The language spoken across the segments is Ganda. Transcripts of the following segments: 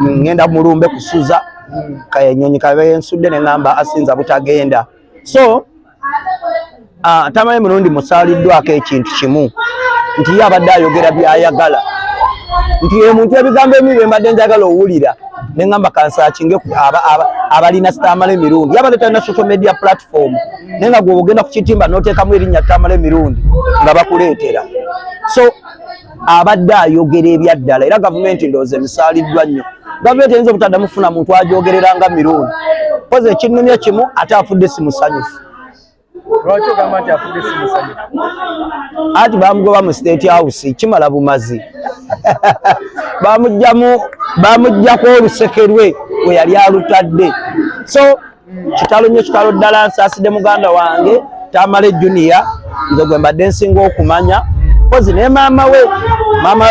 ngenda mulumbe kusuza kayenyonyi kabe nsudde ne ngamba asinza butagenda so Tamale Mirundi musaliddwako ekintu kimu nti yabadde ayogera byayagala nti omuntu ebigambo ebibi mbadde njagala owulira ne ngamba kansakinge abalina Tamale Mirundi yabadde talina social media platform nenga gwe ogenda ku kitimba n'oteekamu erinnya Tamale Mirundi nga bakuleetera so abadde ayogera ebyaddala era gavumenti ndowooza emisaliddwa nnyo gavumenti eyinza obutaddamu funa muntu ajogerera nga Mirundi poze ekinnumya kimu ate afudde si musanyufu lwaki ogamba nti afudde si musanyufu ati bamugoba mu State House kimala bumazi bamuggyako oluseke lwe we yali alutadde so kitalo nnyo kitalo ddala nsaasidde muganda wange Tamale Junior nze gwe mbadde nsinga okumanya pozi ne maama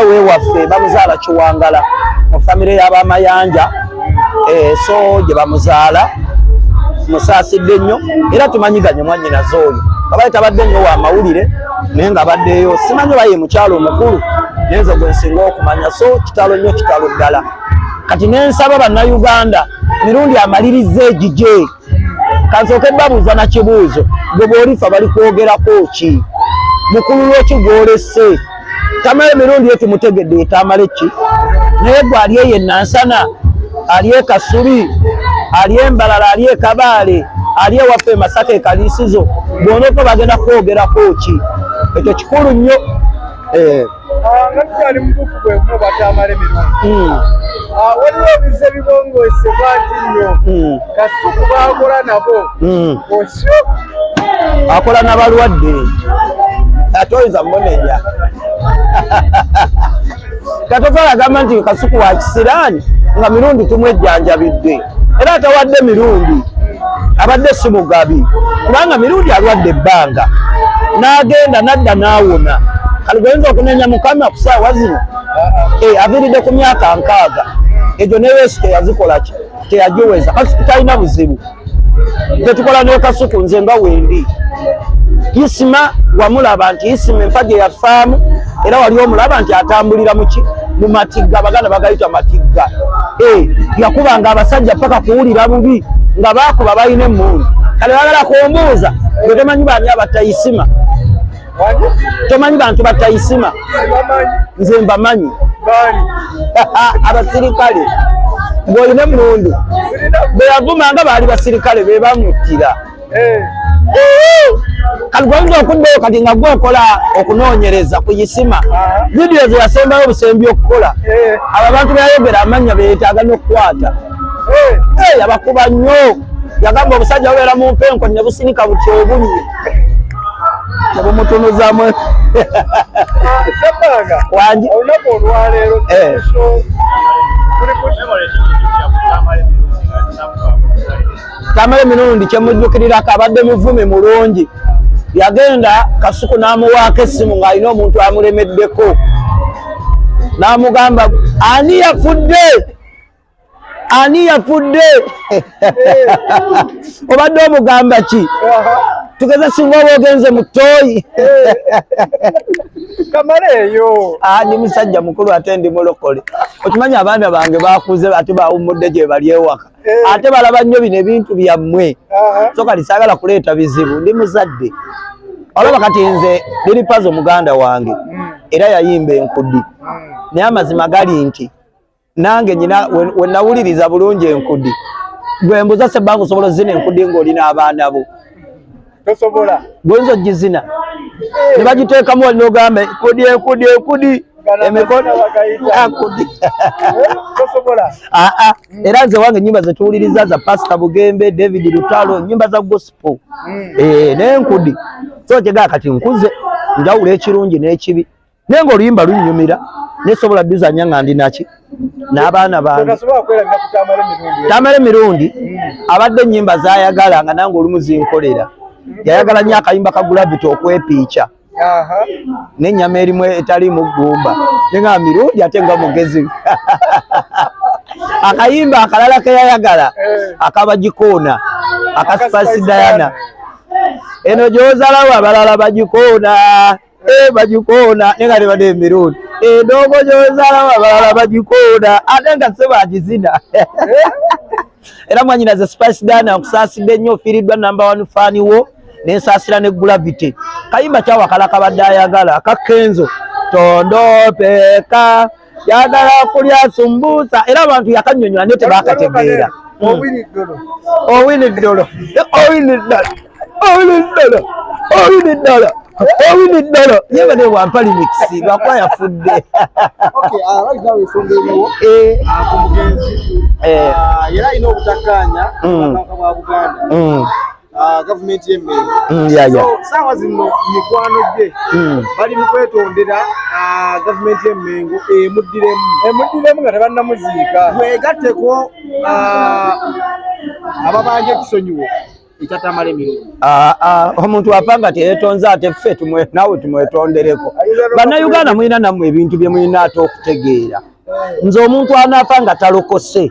we waffe bamuzaala Kiwangala mu famire y'Abamayanja so gye bamuzaala musaasidde nnyo era tumanyiganye mwannyinaze oyo abaye tabadde nnyo wa mawulire naye nga abaddeyo simanyi baye mukyalo omukulu nenze gwe nsinga okumanya so kitalo nnyo kitalo ddala kati nensaba bannayuganda Mirundi amalirize egije kansooke babuuza na kibuuzo gwe bw'olifa bali kwogerako ki mukulu lweki gw'olese Tamale Mirundi ye tumutegedde ye Tamale ki naye gwe ali eye Nansana ali e Kasubi ali Embalala ali e Kabaale ali ewaffe Masaka e Kaliisizo bw'onooko bagenda kwogerako ki ekyo kikulu nnyo nga tukyali mutuufu gwe muba Tamale Mirundi waliwo ebize bibongoosebwa nti nnyo Kasuku baakola nabo osyo akola n'abalwadde ate oyinza munenya Katokola agamba nti Kasuku wa kisiraani nga Mirundi tumwejjanjabidde era atawadde Mirundi abadde si mugabi kubanga Mirundi alwadde ebbanga n'agenda nadda n'awona kale goyinza okunenya Mukama ku ssaawa zino aviiridde ku myaka 60 egyo ne Yesu teyazikola ki teyagiweza Kasuku talina buzibu tetukola ne Kasuku nze nga wendi Isima wamulaba nti Isima empagi yafaamu era wali omulaba nti atambulira mu matigga baganda bagayita matigga yakubanga abasajja paka kuwulira bubi nga bakuba balina emmundu kale bagala kumbuuza gwe tomanyi baani abatta Isima tomanyi bantu batta Isima nze mbamanyi abasirikale ng'olina emmundu be yavumanga baali basirikale be bamuttira kali gwoyinza okuddayo kati nga gwokola okunoonyereza ku Isima vidiyo ze yasembayo obusembi okukola abo abantu beyayogera amannya beetaaga n'okukwata yabakuba nnyo yagamba obusajja bubeera mu mpenko ne busirika buti obunnye ne bumutunuzaamu Sabbanga wangi olunaku olwaleero Tamale Mirundi kyemujjukirirako abadde muvumi mulungi yagenda Kasuku n'amuwaako essimu ng'alina omuntu amulemeddeko n'amugamba ani yafudde obadde omugamba ki tugeze singa oba ogenze mu ttooyi Kamale eyo ndi musajja mukulu ate ndi mulokole okimanyi abaana bange bakuze ate bawummudde gye bali ewaka ate balaba nnyo bino ebintu byammwe so kati saagala kuleeta bizibu ndi muzadde olaba kati nze Liripazo muganda wange era yayimba enkudi naye amazima gali nti nange nyina we nawuliriza bulungi enkudi gwe mbuza sebbanga osobola ozina enkudi ng'olina abaana bo tosobola gwenza ogizina ne bagiteekamu n'ogamba enkudi emikono enkudi tosobola era nze wange ennyimba ze tuwuliriza za Pastor Bugembe David Lutalo ennyimba za gospel n'enkudi so kyegaa kati nkuze njawula ekirungi n'ekibi naye ng'oluyimba lunnyumira nesobola dduzanya nga ndi naki n'abaana bange Tamale Mirundi abadde ennyimba zayagala nga nange olumu zinkolera yayagala nnyo akayimba ka Gravity okwepiica n'ennyama erimu etaliimu ggumba nenga Mirundi ate nga mugezi akayimba akalala ke yayagala akabagikoona akasipasi Diana eno gy'ozalawo abalala bagikoona bagikoona nenga ne badde Mirundi Edogo gy'ozaala abalala bagikoona ate nga se bagizina. Era mwanyinaze Spice Dana nkusaasidde nnyo ofiiriddwa #1 faani wo n'ensaasira ne Gravity. Kayimba kyawakala kabadde ayagala aka Kenzo tondopeka yagala kulya sumbusa era abantu yakannyonnyola ne tebaakategeera. Owini ddolo. Owini ddolo. Owini ddolo. Owini ddolo. Owini ddolo. Owini ddolo. Yeba ne wampali mix lwakuba yafudde. Okay, right now ensonga eriwo ku mugenzi era alina obutakkaanya Obwakabaka bwa Buganda gavumenti y'Emmengo. So saawa zino mikwano gye bali mu kwetondera gavumenti y'Emmengo emuddiremu nga tebannamuziika wegatteko ababanja ekisonyiwo ekyatamala emirundi. Omuntu apanga teyeetonze ate ffe nawe tumwetondereko. Bannayuganda mulina nammwe ebintu bye mulina ate okutegeera. Nze omuntu anaafa nga talokose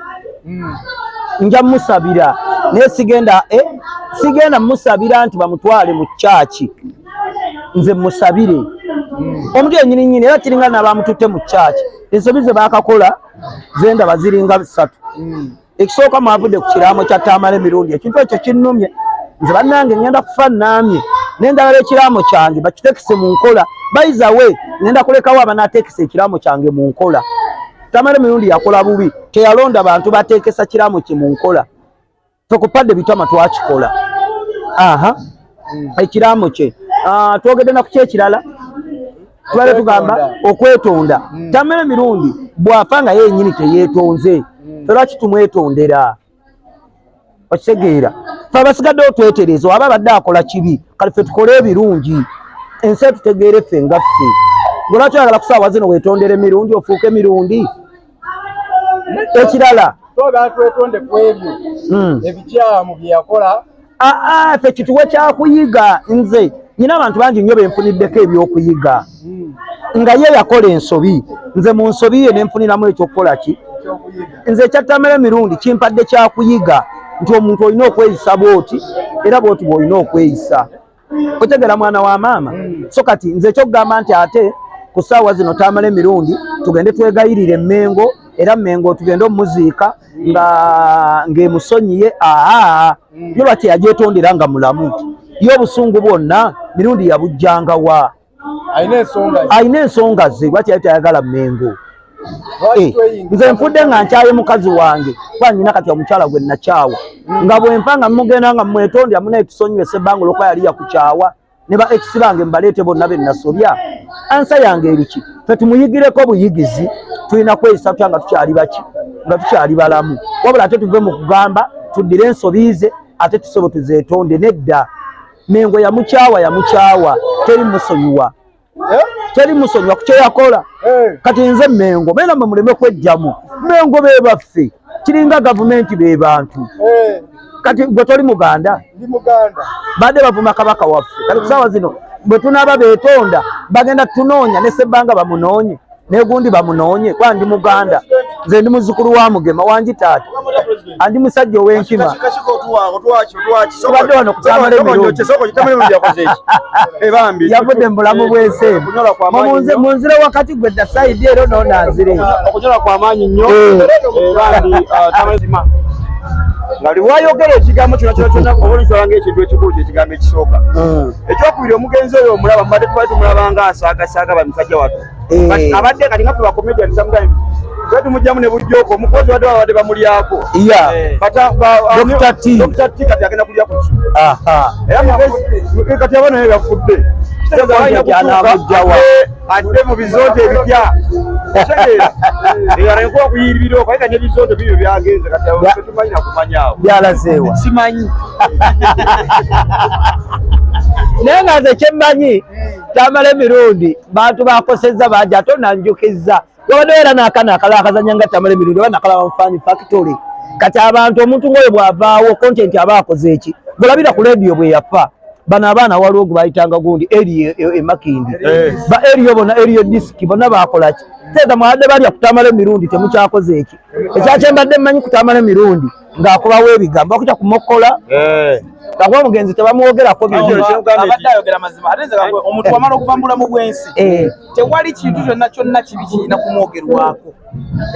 nja musabira naye sigenda musabira nti bamutwale mu kyaki. Nze musabire omuntu yennyini era kiringa n'abamututte mu kyaki. Ensobi ze baakakola zendaba ziringa 3. Ekisooka mwavudde ku kiraamo kya Tamale Mirundi ekintu ekyo kinnumye. Nze bannange ngenda kufa nnamye nendagala ekiraamo kyange bakitekise mu nkola. Bayiza we ngenda kulekawo abanaatekesa ekiraamo kyange mu nkola. Tamale Mirundi yakola bubi teyalonda bantu bateekesa kiraamo kye mu nkola. Tokupadde bitama twakikola. Ekiraamo kye twogedde na ku kyekirala twale tugamba okwetonda. Tamale Mirundi bw'afa nga yennyini teyeetonze lwaki tumwetondera? Okitegeera fe abasigaddewo twetereeza oba abadde akola kibi kale ffe tukole ebirungi ensi tutegeere ffe nga ffe. Gwe lwaki oyagala kusaawa zino weetondere emirundi ofuuke emirundi? Ekirala twetonde ku ebyo ebikyamu bye yakola. Ffe kituwe kyakuyiga. Nze nyina abantu bangi nnyo benfuniddeko ebyokuyiga nga ye yakola ensobi. Nze mu nsobi ye nenfuniramu ekyokukola ki? Nze ekya Tamale Mirundi kimpadde kyakuyiga nti omuntu olina okweyisa bwoti era bwoti bw'olina okweyisa. Otegera mwana wa maama. So kati nze ekyokugamba nti ate ku ssaawa zino Tamale Mirundi tugende twegayirire Mmengo era Mmengo tugende omuziika ng'emusonyiye. Yo lwaki yagyetondera nga mulamu? Yo obusungu bwonna Mirundi yabujjangawa. Alina ensonga ze lwaki yali tayagala Mmengo. Nze nfudde nga nkyaye mukazi wange kuba nnyina kati omukyala gwe nakyawa nga bwenfa nga mugenda nga mwetondera munaye tusonyiwe Ssebbanga olwokuba yali yakukyawa ne ba ex bange mbaleete bonna be nasobya. Ansa yange eriki? Ffe tumuyigireko buyigizi tulina kweyisa tutya nga tukyali baki nga tukyali balamu. Wabula ate tuve mu kugamba tuddire ensobi ze ate tusobe tuzeetonde. Nedda. Mmengo yamukyawa teri musonyiwa. Teri musonyiwa ku kye yakola. Kati nze Mmengo beera mwe muleme kwejjamu. Mmengo be baffe kiringa gavumenti be bantu. Kati gwe toli Muganda? Ndi Muganda. Badde bavuma kabaka waffe. Kati ku ssaawa zino bwe tunaaba beetonda bagenda tunoonya ne Ssebbanga bamunoonye negundi bamunoonye kuba ndi Muganda. Nze ndi muzzukulu wa Mugema wangi taata andi musajja ow'enkima. Tubadde wano ku Tamale Mirundi yavudde mu bulamu bw'ensi munzire wakati gwe dda sayidi era noonanzire okunyola kw'amaanyi nnyo nga liwayogera ekigambo kyonna obulisobola ng'ekintu ekikulu kyekigambo ekisooka. Ekyokubiri omugenzi oyo omulaba mbadde tubadde tumulaba ng'asaagasaaga bamusajja wattu abadde kati nga ffe bakomedian sometimes tumugyamu ne bujjoko omukozi badde bamulyako. Dr. T kati agenda kulya ku kisu era mugezi kati aba naye yafudde adde mu bizonte ebipya alenkuba kuyiribiroko aye kati ebizonte bibyo byagenze kati tumanyi nakumanyaawo byalazeewa simanyi naye nga nze kyemmanyi Tamale Mirundi bantu bakosezza bajja ate onanjukizza wabadde era n'akaana akala akazanya nga Tamale Mirundi oba nakalaba Mufaani Factory. Kati abantu omuntu ng'oyo bw'avaawo kontenti aba akoze eki bulabira ku leediyo bwe yafa bano abaana waliwo gwe bayitanga gundi eri Makindi ba eriyo bonna eriyo disiki bonna bakola ki teeta mwadde balya ku Tamale Mirundi temukyakoze eki ekyakyembadde mmanyi ku Tamale Mirundi ng'akubawo ebigambo bakutya kumokkola kakuba omugenzi tebamwogerako abadde ayogera mazima ate nze kakuba omuntu wamala okuva mu bulamu bw'ensi tewali kintu kyonna kyonna kibi kirina kumwogerwako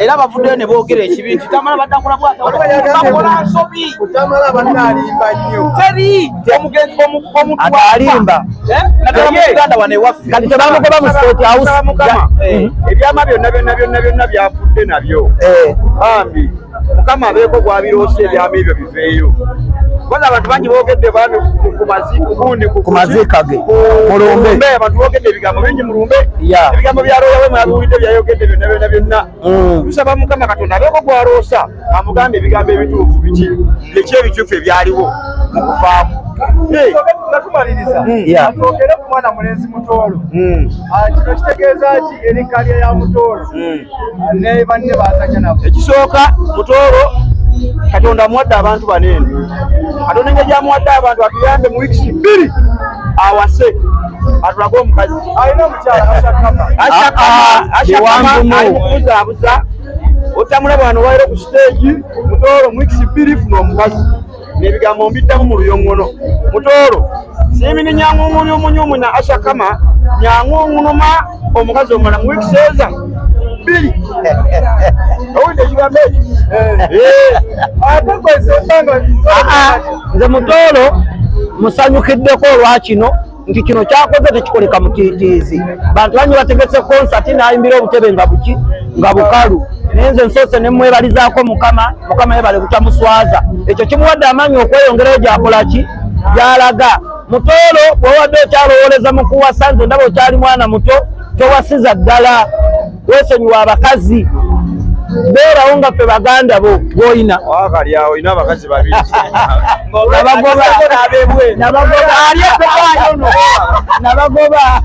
era abavuddeyo ne boogera ekibi nti tamala baddakola bwatakola nsobi tamala bannalimba nnyo teri omugenzi omuntu atalimba naddala mu Uganda wano ewaffe kati tebamugoba mu State House mukama ebyama byonna byafudde nabyo bambi mukama abeeko gwabiroosa ebyama ebyo biveeyo kubanga abantu bangi boogedde bambi ku maziika ge mulumbe abantu boogedde ebigambo bingi mulumbe ebigambo bya looya we mwabiwulidde byayogedde byonna tusaba mukama katonda abeeko gwaloosa amugambe ebigambo ebituufu biki biki ebituufu ebyaliwo mu kufaamu nga tumaliriza atwogere ku mwana mulenzi Mutoolo kino kitegeeza ki eri kalya ya Mutoolo ne banne bazanya nabo ekisooka Mutoolo katonda amuwadde abantu banene katonda engeri gyamuwadde abantu atuyambe mu wiikisi 2 awase atulage omukazi alina omukyala Ashakama ali mukubuzaabuza otamulaba wano waire ku siteegi Mutoolo mu wiikisi 2 funa omukazi n'ebigambo mbiddamu mu luyoŋŋono Mutoolo siimini nyanguŋuni omunyumu na Ashakama nyanguŋunuma omukazi omulala mu wiikisi eza 2 owulidde ekigambo ekyo ate kwesembanga nze Mutoolo musanyukiddeko olwa kino nti kino kyakoze tekikoleka mutiitiizi bantu banyi bategese konsati n'ayimbira obutebe nga bukalu naye nze nsoose ne mwebalizaako mukama yebale butamuswaza ekyo kimuwadde amaanyi okweyongerayo gyakola ki gyalaga Mutoolo bw'owadde okyalowooleza mu kuwasa nze ndaba okyali mwana muto towasiza ddala weesonyiwa abakazi beerawo nga ffe baganda bo bw'olina wakali awo olina abakazi babiri nabagoba